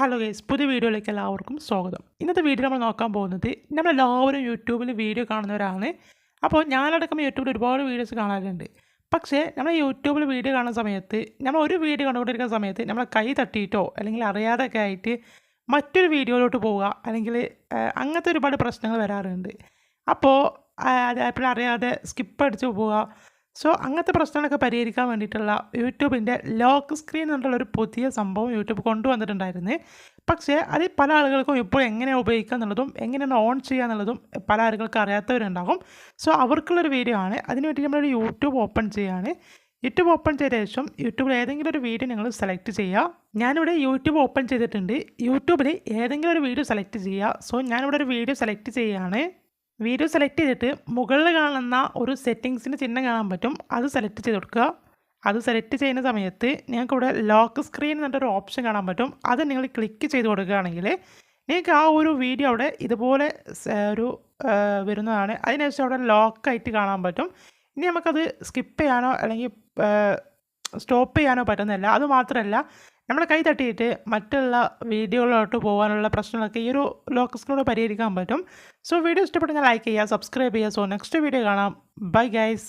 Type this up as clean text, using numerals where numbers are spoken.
Hello guys, പുതിയ വീഡിയോയിലേക്ക് എല്ലാവർക്കും സ്വാഗതം. ഇന്നത്തെ വീഡിയോ നമ്മൾ നോക്കാൻ പോകുന്നത് നമ്മളെല്ലാവരും യൂട്യൂബിൽ വീഡിയോ കാണുന്നവരാണ്. അപ്പോൾ ഞാനടക്കം യൂട്യൂബിൽ ഒരുപാട് വീഡിയോസ് കാണാറുണ്ട്. പക്ഷേ നമ്മൾ യൂട്യൂബിൽ വീഡിയോ കാണുന്ന സമയത്ത് നമ്മൾ ഒരു വീഡിയോ കണ്ടുകൊണ്ടിരിക്കുന്ന സമയത്ത് നമ്മളെ കൈ തട്ടിയിട്ടോ അല്ലെങ്കിൽ അറിയാതൊക്കെ ആയിട്ട് മറ്റൊരു വീഡിയോയിലോട്ട് പോവുക അല്ലെങ്കിൽ അങ്ങനത്തെ ഒരുപാട് പ്രശ്നങ്ങൾ വരാറുണ്ട്. അപ്പോൾ അതേപോലെ അറിയാതെ സ്കിപ്പ് അടിച്ച് പോവുക. സോ അങ്ങനത്തെ പ്രശ്നങ്ങളൊക്കെ പരിഹരിക്കാൻ വേണ്ടിയിട്ടുള്ള യൂട്യൂബിൻ്റെ ലോക്ക് സ്ക്രീൻ എന്നുള്ളൊരു പുതിയ സംഭവം യൂട്യൂബ് കൊണ്ടുവന്നിട്ടുണ്ടായിരുന്നു. പക്ഷേ അത് പല ആളുകൾക്കും ഇപ്പോൾ എങ്ങനെ ഉപയോഗിക്കുക എന്നുള്ളതും എങ്ങനെയാണ് ഓൺ ചെയ്യുക എന്നുള്ളതും പല ആളുകൾക്ക് അറിയാത്തവരുണ്ടാകും. സോ അവർക്കുള്ളൊരു വീഡിയോ ആണ്. അതിനുവേണ്ടി നമ്മളൊരു യൂട്യൂബ് ഓപ്പൺ ചെയ്യുകയാണ്. യൂട്യൂബ് ഓപ്പൺ ചെയ്ത ശേഷം യൂട്യൂബിൽ ഏതെങ്കിലും ഒരു വീഡിയോ നിങ്ങൾ സെലക്ട് ചെയ്യുക. ഞാനിവിടെ യൂട്യൂബ് ഓപ്പൺ ചെയ്തിട്ടുണ്ട്. യൂട്യൂബിൽ ഏതെങ്കിലും ഒരു വീഡിയോ സെലക്ട് ചെയ്യുക. സോ ഞാനിവിടെ ഒരു വീഡിയോ സെലക്ട് ചെയ്യുകയാണ്. വീഡിയോ സെലക്ട് ചെയ്തിട്ട് മുകളിൽ കാണുന്ന ഒരു സെറ്റിങ്സിൻ്റെ ചിഹ്നം കാണാൻ പറ്റും. അത് സെലക്ട് ചെയ്ത് കൊടുക്കുക. അത് സെലക്ട് ചെയ്യുന്ന സമയത്ത് നിങ്ങൾക്കിവിടെ ലോക്ക് സ്ക്രീൻ എന്നൊരു ഓപ്ഷൻ കാണാൻ പറ്റും. അത് നിങ്ങൾ ക്ലിക്ക് ചെയ്ത് കൊടുക്കുകയാണെങ്കിൽ നിങ്ങൾക്ക് ആ ഒരു വീഡിയോ അവിടെ ഇതുപോലെ ഒരു വരുന്നതാണ്. അതിനുശേഷം അവിടെ ലോക്കായിട്ട് കാണാൻ പറ്റും. ഇനി നമുക്കത് സ്കിപ്പ് ചെയ്യാനോ അല്ലെങ്കിൽ സ്റ്റോപ്പ് ചെയ്യാനോ പറ്റുന്നില്ല. അതുമാത്രമല്ല, നമ്മുടെ കൈ തട്ടിയിട്ട് മറ്റുള്ള വീഡിയോകളിലോട്ട് പോകാനുള്ള പ്രശ്നങ്ങളൊക്കെ ഈ ഒരു ലോക്ക് സ്ക്രീനിലൂടെ പരിഹരിക്കാൻ പറ്റും. സോ വീഡിയോ ഇഷ്ടപ്പെട്ടെങ്കിൽ ലൈക്ക് ചെയ്യുക, സബ്സ്ക്രൈബ് ചെയ്യുക. സോ നെക്സ്റ്റ് വീഡിയോ കാണാം. Bye guys.